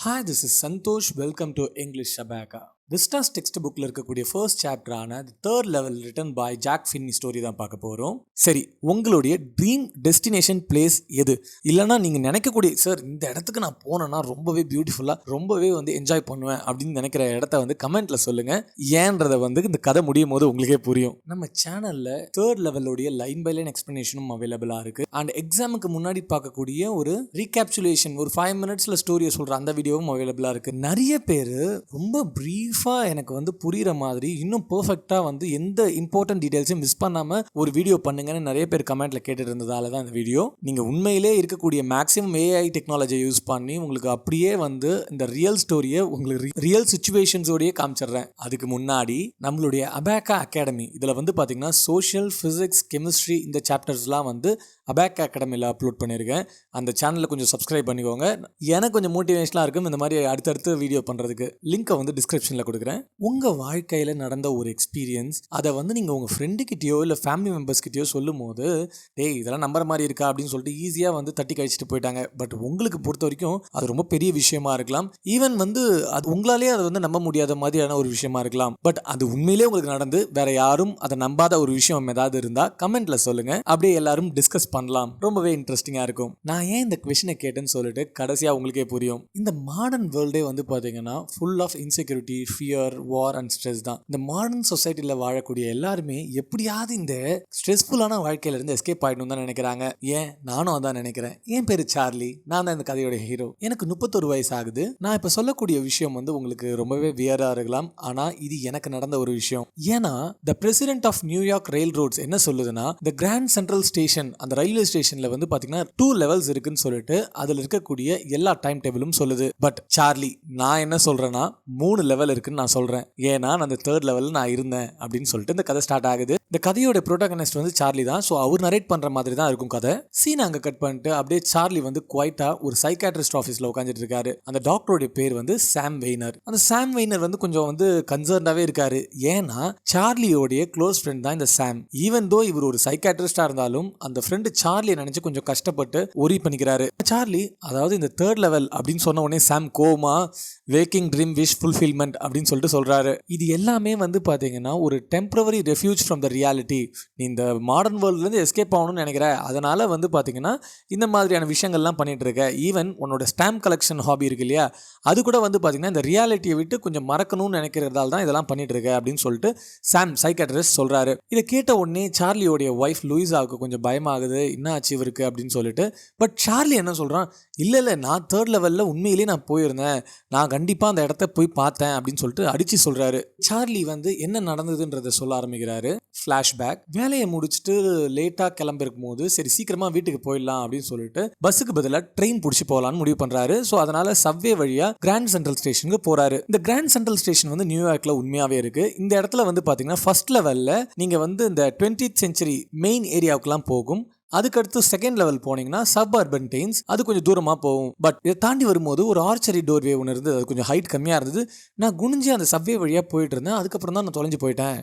Hi, this is Santosh. Welcome to English Shabaka. Vistas text புக்கில் இருக்கக்கூடிய first சாப்டரான third level written by Jack Finney story தான் பார்க்க போகிறோம். சரி, உங்களுடைய ட்ரீம் டெஸ்டினேஷன் பிளேஸ் எது? இல்லைனா நீங்கள் நினைக்கக்கூடிய சார் இந்த இடத்துக்கு நான் போனேன்னா ரொம்பவே பியூட்டிஃபுல்லாக ரொம்பவே என்ஜாய் பண்ணுவேன் அப்படின்னு நினைக்கிற இடத்த கமெண்ட்டில் சொல்லுங்கள். ஏன்றதை இந்த கதை முடியும் போது உங்களுக்கே புரியும். நம்ம சேனலில் தேர்ட் லெவலுடைய லைன் பை லைன் எக்ஸ்ப்ளனேஷனும் அவைலபிளாக இருக்குது. அண்ட் எக்ஸாமுக்கு முன்னாடி பார்க்கக்கூடிய ஒரு ரீகேப்சுலேஷன் ஒரு 5 minutes ஸ்டோரியை சொல்கிற அந்த வீடியோவும் அவைலபிளாக இருக்குது. நிறைய பேர் ரொம்ப ப்ரீஃப் எனக்கு புரிகிற மாதிரி இன்னும் பெர்ஃபெக்டாக எந்த இம்பார்ட்டன்ட் டீடைல்ஸையும் மிஸ் பண்ணாமல் ஒரு வீடியோ பண்ணுங்கன்னு நிறைய பேர் கமெண்ட்டில் கேட்டுட்டு இருந்ததால தான் இந்த வீடியோ. நீங்கள் உண்மையிலே இருக்கக்கூடிய மேக்ஸிமம் ஏஐ டெக்னாலஜியை யூஸ் பண்ணி உங்களுக்கு அப்படியே இந்த ரியல் ஸ்டோரியை உங்களுக்கு ரியல் சுச்சுவேஷன்ஸோடையே காமிச்சிடுறேன். அதுக்கு முன்னாடி நம்மளுடைய அபாக்கா அகாடமி இதில் பார்த்தீங்கன்னா சோஷியல், ஃபிசிக்ஸ், கெமிஸ்ட்ரி இந்த சாப்டர்ஸ்லாம் அபாக்கா அகாடமியில் அப்லோட் பண்ணியிருக்கேன். அந்த சேனலில் கொஞ்சம் சப்ஸ்கிரைப் பண்ணிக்கோங்க. எனக்கு கொஞ்சம் மோட்டிவேஷனாக இருக்கும் இந்த மாதிரி அடுத்தடுத்து வீடியோ பண்ணுறதுக்கு. லிங்க்கை டிஸ்கிரிப்ஷனில் கொடுக்குறேன். உங்கள் வாழ்க்கையில் நடந்த ஒரு எக்ஸ்பீரியன்ஸ் அதை நீங்கள் உங்கள் ஃப்ரெண்டுக்கிட்டேயோ இல்லை ஃபேமிலி மெம்பர்ஸ்கிட்டயோ சொல்லும் போது டேய் இதெல்லாம் நம்புற மாதிரி இருக்கா அப்படின்னு சொல்லிட்டு ஈஸியாக தட்டி கழிச்சிட்டு போயிட்டாங்க. பட் உங்களுக்கு பொறுத்த வரைக்கும் அது ரொம்ப பெரிய விஷயமா இருக்கலாம். ஈவன் அது உங்களாலே அதை நம்ப முடியாத மாதிரியான ஒரு விஷயமா இருக்கலாம். பட் அது உண்மையிலே உங்களுக்கு நடந்து வேற யாரும் அதை நம்பாத ஒரு விஷயம் ஏதாவது இருந்தால் கமெண்ட்ல சொல்லுங்க. அப்படியே எல்லாரும் டிஸ்கஸ் பண்ணலாம். ரொம்பவே இன்ட்ரெஸ்டிங்காக இருக்கும். நான் ஏன் இந்த கொஸ்டினை கேட்டேன்னு சொல்லிட்டு கடைசியாக உங்களுக்கே புரியும். இந்த மாடர்ன் வேர்ல்டே பார்த்தீங்கன்னா full of insecurity, fear, war and stress தான். இந்த மாடர்ன் சொசைட்டியில் வாழக்கூடிய எல்லாருமே எப்படியாவது இந்த ஸ்ட்ரெஸ்ஃபுல்லான வாழ்க்கையிலிருந்து எஸ்கேப் ஆகிடணும் தான் நினைக்கிறாங்க. ஏன் நானும் அதான் நினைக்கிறேன். என் பேரு சார்லி, நான் தான் இந்த கதையோட ஹீரோ. எனக்கு 31 வயசு ஆகுது. நான் இப்போ சொல்லக்கூடிய விஷயம் உங்களுக்கு ரொம்பவே வியரா இருக்கலாம். ஆனால் இது எனக்கு நடந்த ஒரு விஷயம். ஏன்னா த பிரசிடென்ட் ஆஃப் நியூயார்க் ரயில் ரோட்ஸ் என்ன சொல்லுதுன்னா, த கிராண்ட் சென்ட்ரல் ஸ்டேஷன் அந்த ரயில்வே ஸ்டேஷன்ல பார்த்தீங்கன்னா 2 levels இருக்குன்னு சொல்லிட்டு அதில் இருக்கக்கூடிய எல்லா டைம் டேபிளும் சொல்லுது. பட் சார்லி, நான் என்ன சொல்றேன்னா 3 level இருக்குன்னு நான் சொல்றேன். ஏன்னா நான் அந்த 3rd level நான் இருந்தேன் அப்படின்னு சொல்லிட்டு இந்த கதை ஸ்டார்ட் ஆகுது. இந்த கதையோட ப்ரோட்டகனிஸ்ட் சார்லி தான். ஸோ அவர் நரேட் பண்ற மாதிரி தான் இருக்கும் கதை. சீன் அங்கே கட் பண்ணிட்டு அப்படியே சார்லி குவைட்டா ஒரு சைக்காட்ரிஸ்ட் ஆஃபீஸில் உட்காந்துட்டு இருக்காரு. அந்த டாக்டருடைய பேர் சாம் வெய்னர். அந்த சாம் வெய்னர் கொஞ்சம் கன்சர்ன்டாவே இருக்காரு. ஏன்னா சார்லியோடைய க்ளோஸ் ஃப்ரெண்ட் தான் இந்த சாம். ஈவன் தோ இவர் ஒரு சைக்காட்ரிஸ்டா இருந்தாலும் அந்த ஃப்ரெண்டு சார்லியை நினைச்சு கொஞ்சம் கஷ்டப்பட்டு ஒரி பண்ணிக்கிறாரு. சார்லி அதாவது இந்த 3rd level அப்படின்னு சொன்ன உடனே சாம் கோமா வேக்கிங் ட்ரீம் விஷ் ஃபுல்ஃபில்மெண்ட் அப்படின்னு சொல்லிட்டு சொல்றாரு. இது எல்லாமே பாத்தீங்கன்னா ஒரு temporary refuge from the reality. நீ இந்த மாடர்ன் வேர்ல்ட்லேருந்து எஸ்கேப் ஆகணும்னு நினைக்கிற, அதனால பாத்தீங்கன்னா இந்த மாதிரியான விஷயங்கள்லாம் பண்ணிட்டு இருக்க. ஈவன் உன்னோட ஸ்டாம்ப் கலெக்ஷன் ஹாபி இருக்கு இல்லையா, அது கூட பாத்தீங்கன்னா இந்த ரியாலிட்டியை விட்டு கொஞ்சம் மறக்கணும்னு நினைக்கிறதால தான் இதெல்லாம் பண்ணிட்டு இருக்க அப்படின்னு சொல்லிட்டு சாம் சைக்காட்ரிஸ்ட் சொல்றாரு. இதை கேட்ட உடனே சார்லியோடைய ஒய்ஃப் லூயிஸாவுக்கு கொஞ்சம் பயமாகுது. என்ன ஆச்சு இவருக்கு அப்படின்னு சொல்லிட்டு. பட் சார்லி என்ன சொல்றான், இல்லை நான் 3rd level உண்மையிலேயே நான் போயிருந்தேன், நான் கண்டிப்பாக அந்த இடத்த போய் பார்த்தேன் அப்படின்னு சொல்லிட்டு அடிச்சு சொல்றாரு. சார்லி என்ன நடந்ததுன்றதை சொல்ல ஆரம்பிக்கிறாரு. ஃப்ளாஷ்பேக். வேலையை முடிச்சுட்டு லேட்டாக கிளம்பிருக்கும் போது சரி சீக்கிரமாக வீட்டுக்கு போயிடலாம் அப்படின்னு சொல்லிட்டு பஸ்ஸுக்கு பதிலாக ட்ரெயின் பிடிச்சி போகலான்னு முடிவு பண்ணுறாரு. ஸோ அதனால சப்வே வழியாக கிராண்ட் சென்ட்ரல் ஸ்டேஷனுக்கு போகிறாரு. இந்த கிராண்ட் சென்ட்ரல் ஸ்டேஷன் நியூயார்க்கில் உண்மையாகவே இருக்கு. இந்த இடத்துல பார்த்தீங்கன்னா ஃபர்ஸ்ட் லெவலில் நீங்கள் இந்த 20th century மெயின் ஏரியாவுக்குலாம் போகும். அதுக்கடுத்து 2nd level போனீங்கன்னா சப் அர்பன் டெயின்ஸ், அது கொஞ்சம் தூரமாக போகும். பட் இதை தாண்டி வரும்போது ஒரு ஆர்ச்சரி டோர்வே ஒன்று இருந்து அது கொஞ்சம் ஹைட் கம்மியாக இருந்தது. நான் குனிஞ்சு அந்த சப்வே வழியாக போயிட்டு இருந்தேன். அதுக்கப்புறம் தான் நான் தொலைஞ்சு போயிட்டேன்.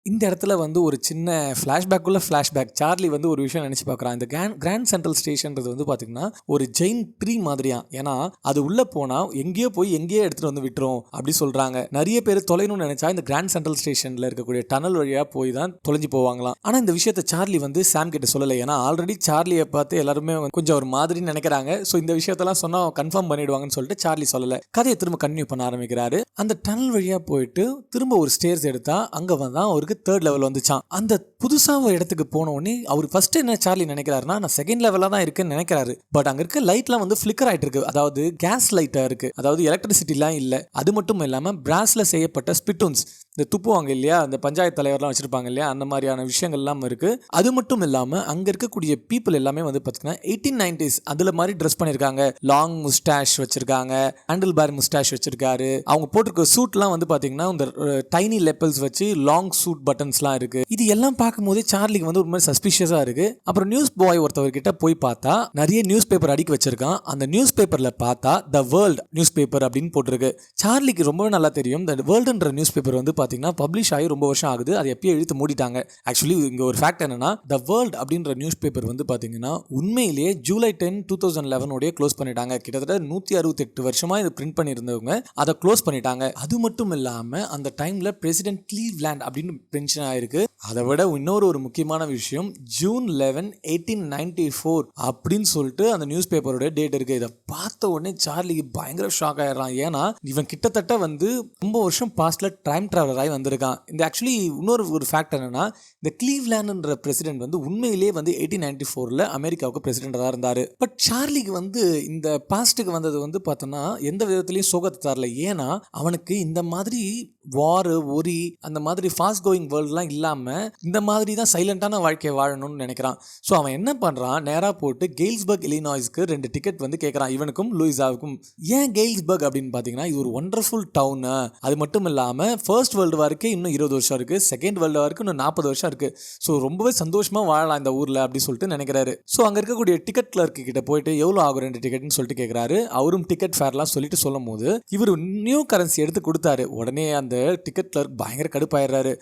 இந்த இடத்துல ஒரு சின்ன ஃப்ளாஷ்பேக்குள்ள ஃப்ளாஷ்பேக். சார்லி ஒரு விஷயம் நினச்சி பார்க்குறான். இந்த கிராண்ட் சென்ட்ரல் ஸ்டேஷன்றது பார்த்தீங்கன்னா ஒரு ஜெயின் ட்ரீ மாதிரியா. ஏன்னா அது உள்ளே போனால் எங்கேயோ போய் எங்கேயோ எடுத்துகிட்டு விட்டுரும் அப்படி சொல்கிறாங்க. நிறைய பேர் தொலைணும்னு நினச்சா இந்த கிராண்ட் சென்ட்ரல் ஸ்டேஷனில் இருக்கக்கூடிய டனல் வழியாக போய் தான் தொலைஞ்சு போவாங்களாம். ஆனால் இந்த விஷயத்தை சார்லி சாம் கிட்ட சொல்லலை. ஏன்னா ஆல்ரெடி சார்லியை பார்த்து எல்லாருமே கொஞ்சம் ஒரு மாதிரி நினைக்கிறாங்க. ஸோ இந்த விஷயத்தெல்லாம் சொன்னால் கன்ஃபார்ம் பண்ணிடுவாங்கன்னு சொல்லிட்டு சார்லி சொல்லலை. கதையை திரும்ப கன்டினியூ பண்ண ஆரம்பிக்கிறாரு. அந்த டனல் வழியாக போயிட்டு திரும்ப ஒரு ஸ்டேர்ஸ் எடுத்தா அங்கே தான் அவருக்கு 3rd level வந்துச்சான். அந்த புதுசா ஒரு இடத்துக்கு போன உடனே அவர் ஃபர்ஸ்ட் என்ன சார்லி நினைக்கிறாருன்னா, நான் 2nd level தான் இருக்குன்னு நினைக்கிறாரு. பட் அங்க இருக்க லைட்லாம் ஃபிளிக்கர் ஆயிட்டு இருக்கு. அதாவது கேஸ் லைட்டா இருக்கு. அதாவது எலக்ட்ரிசிட்டிலாம் இல்ல. அது மட்டும் இல்லாம பிராஸ்ல செய்யப்பட்ட ஸ்பிட்டூன்ஸ், இந்த துப்புவாங்க இல்லையா, அந்த பஞ்சாயத்து தலைவர்லாம் வச்சிருப்பாங்க இல்லையா, அந்த மாதிரியான விஷயங்கள்லாம் இருக்கு. அது மட்டும் இல்லாம அங்க இருக்கக்கூடிய பீப்புள் எல்லாமே பார்த்தீங்கன்னா 1890s அதுல மாதிரி ட்ரெஸ் பண்ணிருக்காங்க. லாங் முஸ்டாஷ் வச்சிருக்காங்க, ஹேண்டில் பேர் முஸ்டாஷ் வச்சிருக்காரு. அவங்க போட்டிருக்க சூட்லாம் பார்த்தீங்கன்னா இந்த டைனி லெப்பல்ஸ் வச்சு லாங் சூட் பட்டன்ஸ்லாம் இருக்கு. இது எல்லாம் பார்க்கும்போது சார்லிக்கு வந்து ஒரு மாதிரி சஸ்பிஷியஸா இருக்கு. அப்புறம் நியூஸ் பாய் ஒருத்தவர்கிட்ட போய் பார்த்தா நிறைய நியூஸ் பேப்பர் அடிக்க வச்சிருக்கான். அந்த நியூஸ் பேப்பர்ல பார்த்தா த வேர்ல்ட் நியூஸ் பேப்பர் அப்படின்னு போட்டிருக்கு. சார்லிக்கு ரொம்பவே நல்லா தெரியும் த வேர்ல்டுன்ற நியூஸ் பேப்பர் வந்து பாத்தீங்கன்னா பப்ளிஷ் ஆகி ரொம்ப வருஷம் ஆகுது. அதை எப்பயே இழுத்து மூடிட்டாங்க. ஆக்சுவலி இங்க ஒரு ஃபேக்ட் என்னன்னா த வேர்ல்ட் அப்படின்ற நியூஸ் பேப்பர் வந்து பாத்தீங்கன்னா உண்மையிலேயே ஜூலை 10, 2011 க்ளோஸ் பண்ணிட்டாங்க. கிட்டத்தட்ட 168 வருஷமா இது பிரிண்ட் பண்ணியிருந்தவங்க அதை க்ளோஸ் பண்ணிட்டாங்க. அது மட்டும் இல்லாம அந்த டைம்ல பிரசிடென்ட் கிளீவ்லேண்ட் அப்படின்னு பென்ஷன் ஆயிருக்கு. அதை விட இன்னொரு ஒரு முக்கியமான விஷயம் ஜூன் 11, 1894 அப்படின்னு சொல்லிட்டு அந்த நியூஸ் பேப்பரோட டேட் இருக்கு. இதை பார்த்த உடனே சார்லிக்கு பயங்கர ஷாக் ஆயிடுறான். ஏன்னா இவன் கிட்டத்தட்ட வந்து ரொம்ப வருஷம் பாஸ்ட்ல டைம் டிராவலர் ஆகி வந்திருக்கான். இந்த ஆக்சுவலி இன்னொரு ஒரு ஃபேக்ட் என்னன்னா இந்த கிளீவ்லேண்ட்ன்ற பிரசிடென்ட் வந்து உண்மையிலேயே வந்து 1894 அமெரிக்காவுக்கு பிரசிடென்டாக இருந்தாரு. பட் சார்லிக்கு வந்து இந்த பாஸ்ட்டுக்கு வந்தது வந்து பார்த்தோன்னா எந்த விதத்துலையும் சோகத்தை தரல. ஏன்னா அவனுக்கு இந்த மாதிரி வார் ஒரி அந்த மாதிரி ஃபாஸ்ட் கோயிங் வேர்ல்டுலாம் இல்லாமல் இந்த மாதிரி தான் சைலண்டான வாழ்க்கையை வாழணும்னு நினைக்கிறான். ஸோ அவன் என்ன பண்ணுறான், நேராக போட்டு கெயில்ஸ்பர்க் இல்லினாய்ஸ்க்கு 2 டிக்கெட் வந்து கேட்குறான், இவனுக்கும் லூயிஸாவுக்கும். ஏன் கெயில்ஸ்பர்க் அப்படின்னு பார்த்தீங்கன்னா இது ஒரு ஒண்டர்ஃபுல் டவுனு. அது மட்டும் இல்லாமல் ஃபர்ஸ்ட் வேர்ல்டு வாருக்கு இன்னும் 20 வருஷம் இருக்குது, செகண்ட் வேர்ல்டு வாருக்கு இன்னும் 40 வருஷம் இருக்குது. ஸோ ரொம்பவே சந்தோஷமாக வாழலாம் இந்த ஊரில் அப்படின்னு சொல்லிட்டு நினைக்கிறாரு. ஸோ அங்கே இருக்கக்கூடிய டிக்கெட் கிளர்க்கு கிட்ட போயிட்டு எவ்வளோ ஆகும் 2 டிக்கெட்னு சொல்லிட்டு கேட்குறாரு. அவரும் டிக்கெட் ஃபேர்லாம் சொல்லிட்டு சொல்லும் போது இவர் நியூ கரன்சி எடுத்து கொடுத்தாரு. உடனே அந்த டிக்கெட் கிளர்க் பயங்கர கடுப்பாயிடுறாரு.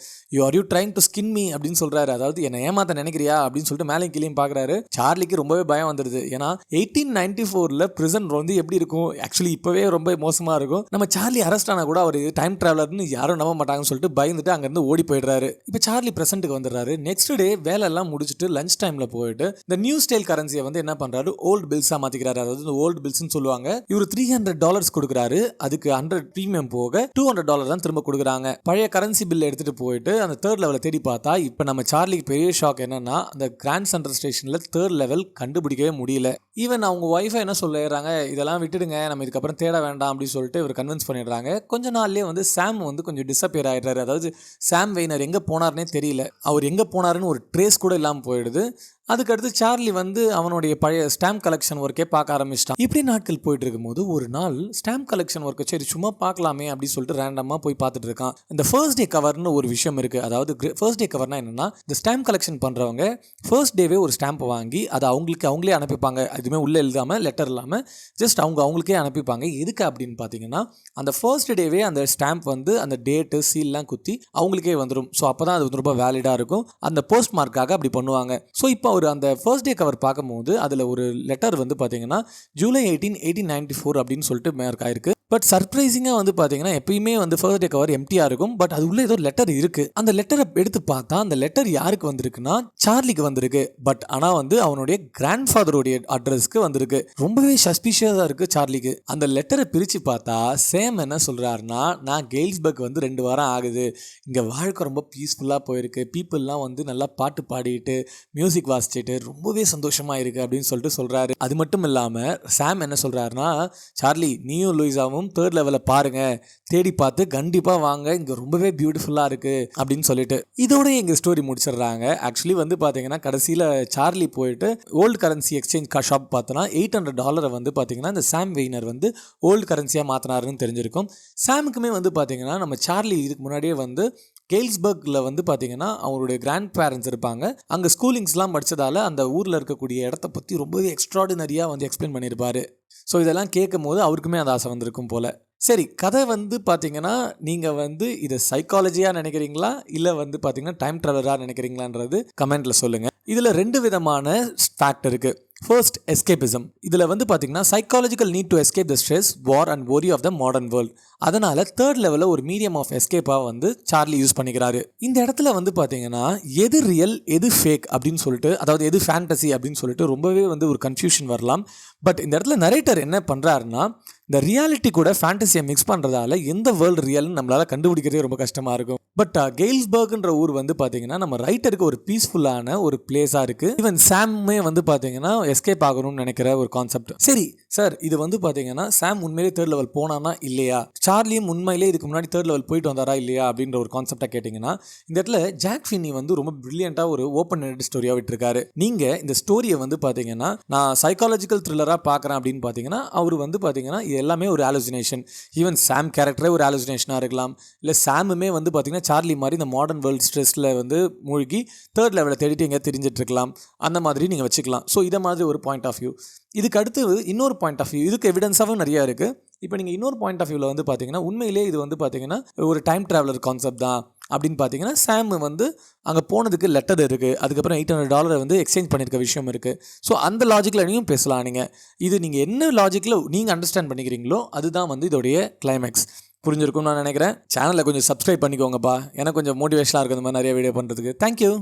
Are you trying to skin me அப்படின்னு சொல்றாரு. அதாவது என்ன ஏமாத்த நினைக்கிறியா அப்படின்னு சொல்லிட்டு மேலே கீழேயும் பார்க்குறாரு. சார்லிக்கு ரொம்பவே பயம் வந்துடுது. ஏன்னா 1894 பிரிசன் வந்து எப்படி இருக்கும், ஆக்சுவலி இப்பவே ரொம்ப மோசமா இருக்கும். நம்ம சார்லி அரெஸ்ட் ஆனா கூட அவர் டைம் டிராவலர்னு யாரும் நம்ப மாட்டாங்கன்னு சொல்லிட்டு பயந்துட்டு அங்கிருந்து ஓடி போயிடுறாரு. இப்போ சார்லி பிரசன்ட்டுக்கு வந்துடுறாரு. நெக்ஸ்ட் டே வேலை எல்லாம் முடிச்சுட்டு லஞ்ச் டைம்ல போயிட்டு இந்த நியூ ஸ்டைல் கரன்சியை வந்து என்ன பண்றாரு, ஓல்டு பில்ஸா மாத்திக்கிறாரு. அதாவது ஓல்டு பில்ஸ்னு சொல்லுவாங்க. இவர் $300 கொடுக்குறாரு. அதுக்கு 100 பிரீமியம் போக $200 தான் திரும்ப கொடுக்குறாங்க. பழைய கரன்சி பில் எடுத்துட்டு போயிட்டு அந்த தேர்ட் லெவலை தேடி பார்த்தா இப்போ நம்ம சார்லிக்கு பெரிய ஷாக் என்னன்னா அந்த கிராண்ட் சென்ட்ரல் ஸ்டேஷன்ல தேர்ட் லெவல் கண்டுபிடிக்கவே முடியல. ஈவன் அவங்க ஒய்ஃபை என்ன சொல்லிடுறாங்க, இதெல்லாம் விட்டுடுங்க, நம்ம இதுக்கப்புறம் தேட வேண்டாம் அப்படின்னு சொல்லிட்டு இவர் கன்வின்ஸ் பண்ணிடுறாங்க. கொஞ்ச நாள்லயே வந்து சாம் வந்து கொஞ்சம் டிஸப்பியர் ஆயிடுறாரு. அதாவது சாம் வெய்னர் எங்க போனார்னே தெரியல. அவர் எங்க போனாருன்னு ஒரு ட்ரேஸ் கூட இல்லாமல் போயிடுது. அதுக்கடுத்து சார்லி வந்து அவனுடைய பழைய ஸ்டாம்ப் கலெக்ஷன் ஒர்க்கே பார்க்க ஆரம்பிச்சிட்டான். இப்படி நாட்கள் போயிட்டு இருக்கும்போது ஒரு நாள் ஸ்டாம்ப் கலெக்ஷன் ஒர்க்கை சரி சும்மா பார்க்கலாமே அப்படின்னு சொல்லிட்டு ரேண்டமாக போய் பார்த்துட்டு இருக்கான். இந்த ஃபர்ஸ்ட் டே கவர்னு ஒரு விஷயம் இருக்கு. அதாவது ஃபர்ஸ்ட் டே கவர்னா என்னன்னா இந்த ஸ்டாம்ப் கலெக்ஷன் பண்றவங்க ஃபர்ஸ்ட் டேவே ஒரு ஸ்டாம்ப் வாங்கி அதை அவங்களே அனுப்பிப்பாங்க. எதுவுமே உள்ள எழுதாம லெட்டர் இல்லாமல் ஜஸ்ட் அவங்களுக்கே அனுப்பிப்பாங்க. எதுக்கு அப்படின்னு பார்த்தீங்கன்னா அந்த ஃபர்ஸ்ட் டேவே அந்த ஸ்டாம்ப் வந்து அந்த டேட்டு சீல்லாம் குத்தி அவங்களுக்கே வந்துடும். ஸோ அப்போதான் அது வந்து ரொம்ப வேலிடாக இருக்கும். அந்த போஸ்ட் மார்க்காக அப்படி பண்ணுவாங்க. ஸோ இப்போ அவர் அந்த ஃபர்ஸ்ட் டே கவர் பார்க்கும்போது அதில் ஒரு லெட்டர் வந்து பார்த்தீங்கன்னா ஜூலை 18, 1894 அப்படின்னு சொல்லிட்டு மார்க் ஆயிருக்கு. பட் சர்ப்ரைசிங்காக வந்து பார்த்தீங்கன்னா எப்பயுமே வந்து ஃபர்ஸ்ட் டே கவர் எம்டியாக இருக்கும். பட் அது உள்ள ஏதோ லெட்டர் இருக்குது. அந்த லெட்டரை எடுத்து பார்த்தா அந்த லெட்டர் யாருக்கு வந்திருக்குன்னா சார்லிக்கு வந்திருக்கு. பட் ஆனால் வந்து அவனுடைய கிராண்ட் ஃபாதருடைய அட்ரஸ்க்கு வந்திருக்கு. ரொம்பவே சஸ்பிஷியஸாக இருக்குது சார்லிக்கு. அந்த லெட்டரை பிரித்து பார்த்தா சேம் என்ன சொல்கிறாருன்னா, நான் கெயில்ஸ்பர்க் வந்து 2 வாரம் ஆகுது, இங்கே வாழ்க்கை ரொம்ப பீஸ்ஃபுல்லாக போயிருக்கு, பீப்புளெலாம் வந்து நல்லா பாட்டு பாடிட்டு மியூசிக் வாசிச்சுட்டு ரொம்பவே சந்தோஷமாக இருக்குது அப்படின்னு சொல்லிட்டு சொல்கிறாரு. அது மட்டும் இல்லாமல் சாம் என்ன சொல்கிறாருன்னா, சார்லி நீயும் லூயிஸாவும் தேர்ட் லெவலில் பாருங்க, தேடி பார்த்து கண்டிப்பாக வாங்க, இங்கே ரொம்பவே பியூட்டிஃபுல்லாக இருக்குது அப்படின்னு சொல்லிட்டு இதோட எங்கள் ஸ்டோரி முடிச்சிடுறாங்க. ஆக்சுவலி வந்து பார்த்தீங்கன்னா கடைசியில் சார்லி போயிட்டு ஓல்டு கரன்சி எக்ஸ்சேஞ்ச் ஷாப் பார்த்தோன்னா $800 வந்து பார்த்தீங்கன்னா இந்த சாம் வெய்னர் வந்து ஓல்டு கரன்சியாக மாற்றினாருன்னு தெரிஞ்சிருக்கும். சாமுக்குமே வந்து பார்த்தீங்கன்னா நம்ம சார்லி இதுக்கு முன்னாடியே வந்து கெயில்ஸ்பர்க்ல வந்து பார்த்தீங்கன்னா அவருடைய கிராண்ட் பேரண்ட்ஸ் இருப்பாங்க. அங்கே ஸ்கூலிங்ஸ்லாம் படித்ததால் அந்த ஊரில் இருக்கக்கூடிய இடத்த பற்றி ரொம்பவே எக்ஸ்ட்ராடினரியாக வந்து எக்ஸ்பிளைன் பண்ணியிருப்பார். ஸோ இதெல்லாம் கேட்கும் போது அவருக்குமே அந்த ஆசை வந்திருக்கும் போல். சரி, கதை வந்து பார்த்தீங்கன்னா நீங்கள் வந்து இதை சைக்காலஜியாக நினைக்கிறீங்களா இல்லை வந்து பார்த்தீங்கன்னா டைம் ட்ராவலராக நினைக்கிறீங்களான்றது கமெண்ட்டில் சொல்லுங்கள். இதில் 2 விதமான ஃபேக்ட் இருக்குது. First, escapism. இதில் வந்து பார்த்தீங்கன்னா psychological need to escape the stress, war and worry of the modern world. அதனால் தேர்ட் லெவலில் ஒரு மீடியம் ஆஃப் எஸ்கேப்பாக வந்து சார்லி யூஸ் பண்ணிக்கிறாரு. இந்த இடத்துல வந்து பார்த்தீங்கன்னா எது ரியல் எது ஃபேக் அப்படின்னு சொல்லிட்டு, அதாவது எது ஃபேண்டசி அப்படின்னு சொல்லிட்டு ரொம்பவே வந்து ஒரு கன்ஃபியூஷன் வரலாம். பட் இந்த இடத்துல நரேட்டர் என்ன பண்ணுறாருன்னா இந்த ரியாலிட்டி கூட ஃபேண்டசியை மிக்ஸ் பண்ணுறதால எந்த வேர்ல்டு ரியல்னு நம்மளால் கண்டுபிடிக்கிறதே ரொம்ப கஷ்டமாக இருக்கும். பட் கெயில்ஸ்பர்க்ன்ற ஊர் வந்து பார்த்தீங்கன்னா நம்ம ரைட்டருக்கு ஒரு பீஸ்ஃபுல்லான ஒரு பிளேஸாக இருக்குது. ஈவன் சாம்மே வந்து பார்த்தீங்கன்னா எஸ்கேப் ஆகணும்னு நினைக்கிற ஒரு கான்செப்ட். சரி சார், இது வந்து பார்த்தீங்கன்னா சாம் உண்மையிலே தேர்ட் லெவல் போனானா இல்லையா, சார்லியும் உண்மையிலே இதுக்கு முன்னாடி தேர்ட் லெவல் போயிட்டு வந்தாரா இல்லையா அப்படின்ற ஒரு கான்செப்டாக கேட்டிங்கன்னா, இந்த இடத்துல ஜாக் ஃபின்னி வந்து ரொம்ப பிரில்லியண்ட்டாக ஒரு ஓப்பன் எண்டட் ஸ்டோரியாக விட்டுருக்காரு. நீங்கள் இந்த ஸ்டோரியை வந்து பார்த்தீங்கன்னா நான் சைக்காலஜிக்கல் த்ரில்லராக பார்க்குறேன் அப்படின்னு பார்த்தீங்கன்னா, அவர் வந்து பார்த்தீங்கன்னா இது எல்லாமே ஒரு ஆலோசினேஷன். ஈவன் சாம் கேரக்டரே ஒரு ஆலோசினேஷனாக இருக்கலாம், இல்லை சாமுமே வந்து பார்த்தீங்கன்னா சார்லி மாதிரி இந்த மாடர்ன் வேர்ல்டு ஸ்ட்ரெஸ்ஸில் வந்து மூழ்கி தேர்ட் லெவலில் தேடிட்டு எங்கே தெரிஞ்சிட்டு இருக்கலாம். அந்த மாதிரி நீங்கள் வச்சுக்கலாம். ஸோ இதை மாதிரி ஒரு பாயிண்ட் ஆஃப் வியூ. இதுக்கு அடுத்து இன்னொரு பாயிண்ட் ஆஃப் வியூ, இதுக்கு எவிடன்ஸாகவும் நிறையா இருக்குது. இப்போ நீங்கள் இன்னொரு பாயிண்ட் ஆஃப் வியூவில் வந்து பார்த்தீங்கன்னா உண்மையிலே இது வந்து பார்த்தீங்கன்னா ஒரு டைம் ட்ராவலர் கான்செப்ட் தான் அப்படின்னு பார்த்தீங்கன்னா, சாம் வந்து அங்கே போனதுக்கு லெட்டர் இருக்குது, அதுக்கப்புறம் $800 வந்து எக்ஸ்சேஞ்ச் பண்ணியிருக்க விஷயம் இருக்குது. ஸோ அந்த லாஜிக்கில் நீயும் பேசலாம். நீங்கள் என்ன லாஜிக்கில் நீங்கள் அண்டர்ஸ்டாண்ட் பண்ணிக்கிறீங்களோ அதுதான் வந்து இதோடைய கிளைமேக்ஸ். புரிஞ்சிருக்கும்னு நான் நினைக்கிறேன். சேனலை கொஞ்சம் சப்ஸ்கிரைப் பண்ணிக்கோங்கப்பா, எனக்கு கொஞ்சம் மோட்டிவேஷனாக இருக்குது இந்த மாதிரி நிறைய வீடியோ பண்ணுறதுக்கு. தேங்க்யூ.